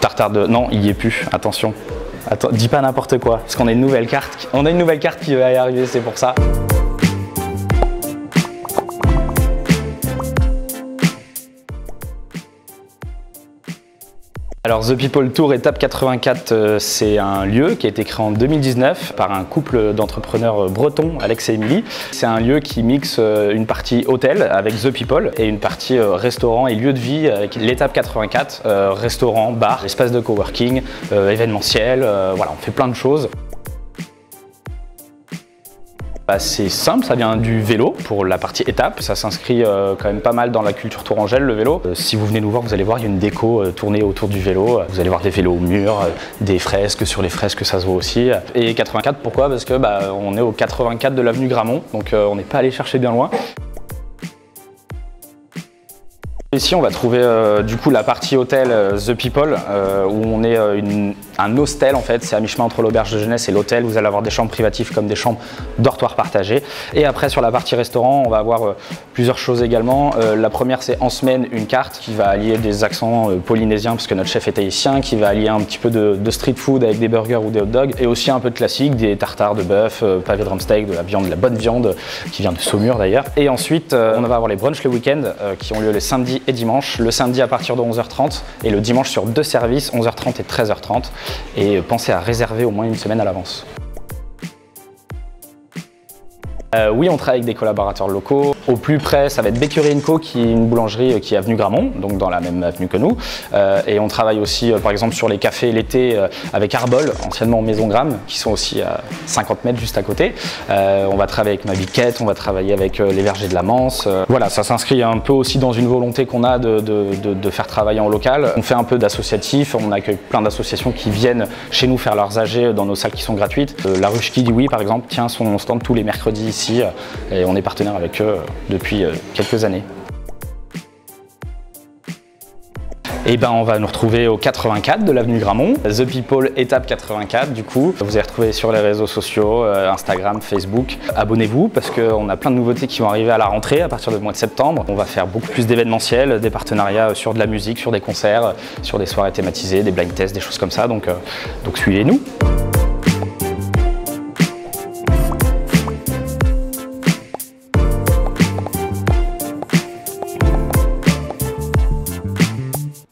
Tartare de... Non, il y est plus, attention. Attends, dis pas n'importe quoi, parce qu'on a une nouvelle carte. On a une nouvelle carte qui va y arriver, c'est pour ça. Alors The People Tour étape 84, c'est un lieu qui a été créé en 2019 par un couple d'entrepreneurs bretons, Alex et Émilie. C'est un lieu qui mixe une partie hôtel avec The People et une partie restaurant et lieu de vie avec l'étape 84, restaurant, bar, espace de coworking, événementiel, voilà, on fait plein de choses. C'est simple, ça vient du vélo pour la partie étape. Ça s'inscrit quand même pas mal dans la culture tourangelle, le vélo. Si vous venez nous voir, vous allez voir, il y a une déco tournée autour du vélo. Vous allez voir des vélos au mur, des fresques, sur les fresques ça se voit aussi. Et 84, pourquoi? Parce que on est au 84 de l'avenue Gramont, donc on n'est pas allé chercher bien loin. Ici on va trouver du coup la partie hôtel The People où on est un hostel en fait, c'est à mi-chemin entre l'auberge de jeunesse et l'hôtel. Vous allez avoir des chambres privatives comme des chambres dortoirs partagées. Et après sur la partie restaurant on va avoir plusieurs choses également. La première c'est en semaine une carte qui va allier des accents polynésiens parce que notre chef est haïtien, qui va allier un petit peu de street food avec des burgers ou des hot dogs et aussi un peu de classique, des tartares de bœuf, pavé de drumsteak, de la viande, de la bonne viande qui vient de Saumur d'ailleurs. Et ensuite on va avoir les brunchs le week-end qui ont lieu les samedis et dimanche, le samedi à partir de 11h30 et le dimanche sur 2 services, 11h30 et 13h30. Et pensez à réserver au moins une semaine à l'avance. Oui, on travaille avec des collaborateurs locaux. Au plus près, ça va être Bakery & Co, qui est une boulangerie qui est avenue Gramont, donc dans la même avenue que nous. Et on travaille aussi, par exemple, sur les cafés l'été avec Arbol, anciennement Maison Gramme, qui sont aussi à 50 mètres juste à côté. On va travailler avec Mabiquette, on va travailler avec les Vergers de la Manse. Voilà, ça s'inscrit un peu aussi dans une volonté qu'on a de faire travailler en local. On fait un peu d'associatif, on accueille plein d'associations qui viennent chez nous faire leurs AG dans nos salles qui sont gratuites. La Ruche qui dit oui, par exemple, tient son stand tous les mercredis ici. Et on est partenaire avec eux depuis quelques années. Et on va nous retrouver au 84 de l'avenue Gramont, The People étape 84 du coup. Vous allez retrouver sur les réseaux sociaux, Instagram, Facebook. Abonnez-vous parce qu'on a plein de nouveautés qui vont arriver à la rentrée à partir du mois de septembre. On va faire beaucoup plus d'événementiels, des partenariats sur de la musique, sur des concerts, sur des soirées thématisées, des blind tests, des choses comme ça. Donc suivez-nous.